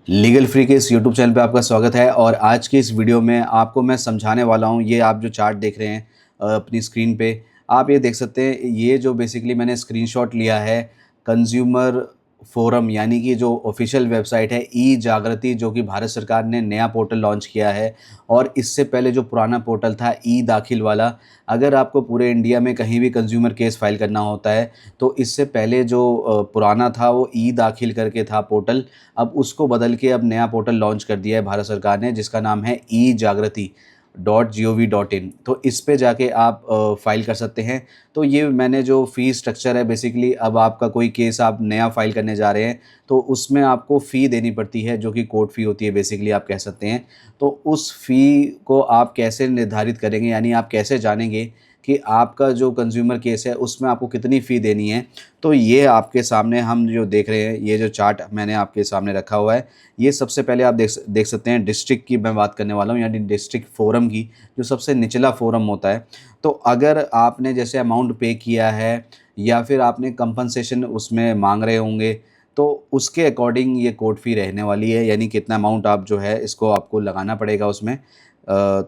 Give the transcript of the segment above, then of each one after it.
Legal free के इस YouTube channel पे आपका स्वागत है। और आज की इस वीडियो में आपको मैं समझाने वाला हूँ। ये आप जो चार्ट देख रहे हैं अपनी स्क्रीन पे, आप ये देख सकते हैं। ये जो बेसिकली मैंने स्क्रीनशॉट लिया है कंज्यूमर फोरम यानी कि जो ऑफिशियल वेबसाइट है ई जागृति, जो कि भारत सरकार ने नया पोर्टल लॉन्च किया है। और इससे पहले जो पुराना पोर्टल था ई दाखिल वाला, अगर आपको पूरे इंडिया में कहीं भी कंज्यूमर केस फाइल करना होता है तो इससे पहले जो पुराना था वो ई दाखिल करके था पोर्टल। अब उसको बदल के अब नया पोर्टल लॉन्च कर दिया है भारत सरकार ने, जिसका नाम है ई जागृति .gov.in। तो इस पे जाके आप फाइल कर सकते हैं। तो ये मैंने जो फ़ी स्ट्रक्चर है बेसिकली, अब आपका कोई केस आप नया फाइल करने जा रहे हैं तो उसमें आपको फ़ी देनी पड़ती है, जो कि कोर्ट फ़ी होती है बेसिकली आप कह सकते हैं। तो उस फ़ी को आप कैसे निर्धारित करेंगे, यानी आप कैसे जानेंगे कि आपका जो कंज्यूमर केस है उसमें आपको कितनी फ़ी देनी है। तो ये आपके सामने हम जो देख रहे हैं, ये जो चार्ट मैंने आपके सामने रखा हुआ है, ये सबसे पहले आप देख सकते हैं डिस्ट्रिक्ट की मैं बात करने वाला हूँ, यानी डिस्ट्रिक्ट फोरम की, जो सबसे निचला फोरम होता है। तो अगर आपने जैसे अमाउंट पे किया है या फिर आपने कंपनसेशन उसमें मांग रहे होंगे, तो उसके अकॉर्डिंग ये कोर्ट फ़ी रहने वाली है, यानी कितना अमाउंट आप जो है इसको आपको लगाना पड़ेगा उसमें।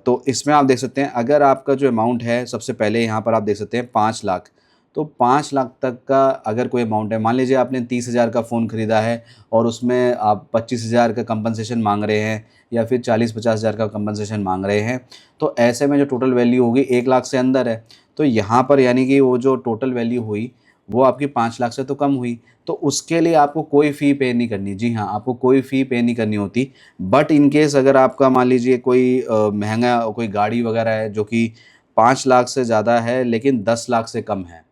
तो इसमें आप देख सकते हैं, अगर आपका जो अमाउंट है, सबसे पहले यहाँ पर आप देख सकते हैं 5 लाख। तो 5 लाख तक का अगर कोई अमाउंट है, मान लीजिए आपने 30,000 का फ़ोन ख़रीदा है और उसमें आप 25,000 का कंपनसेशन मांग रहे हैं या फिर 40-50,000 का कंपनसेशन मांग रहे हैं, तो ऐसे में जो टोटल वैल्यू होगी 1 लाख से अंदर है। तो यहाँ पर यानी कि वो जो टोटल वैल्यू हुई वो आपकी 5 लाख से तो कम हुई, तो उसके लिए आपको कोई फ़ी पे नहीं करनी। जी हाँ, आपको कोई फ़ी पे नहीं करनी होती। बट इन केस अगर आपका मान लीजिए कोई महँगा कोई गाड़ी वग़ैरह है जो कि 5 लाख से ज़्यादा है लेकिन 10 लाख से कम है,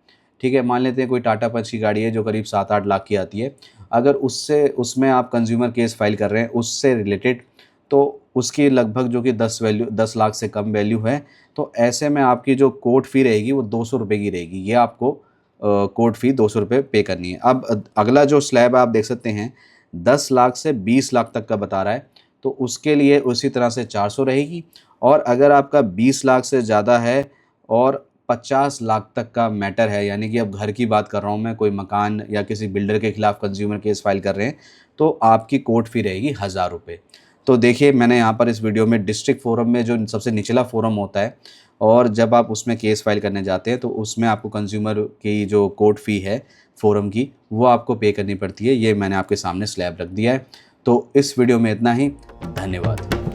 ठीक है? मान लेते हैं कोई टाटा पंच की गाड़ी है जो करीब 7-8 लाख की आती है। अगर उसमें आप कंज़्यूमर केस फ़ाइल कर रहे हैं उससे रिलेटेड, तो उसकी लगभग जो कि 10 लाख से कम वैल्यू है, तो ऐसे में आपकी जो कोर्ट फ़ी रहेगी वो ₹200 की रहेगी। ये आपको कोर्ट फ़ी ₹200 पे करनी है। अब अगला जो स्लैब आप देख सकते हैं, 10 लाख से 20 लाख तक का बता रहा है, तो उसके लिए उसी तरह से 400 रहेगी। और अगर आपका 20 लाख से ज़्यादा है और 50 लाख तक का मैटर है, यानी कि अब घर की बात कर रहा हूँ मैं, कोई मकान या किसी बिल्डर के खिलाफ कंज्यूमर केस फाइल कर रहे हैं, तो आपकी कोर्ट फ़ी रहेगी ₹1000। तो देखिए, मैंने यहाँ पर इस वीडियो में डिस्ट्रिक्ट फोरम में जो सबसे निचला फोरम होता है, और जब आप उसमें केस फाइल करने जाते हैं तो उसमें आपको कंज्यूमर की जो कोर्ट फ़ी है फोरम की, वो आपको पे करनी पड़ती है। ये मैंने आपके सामने स्लैब रख दिया है। तो इस वीडियो में इतना ही। धन्यवाद।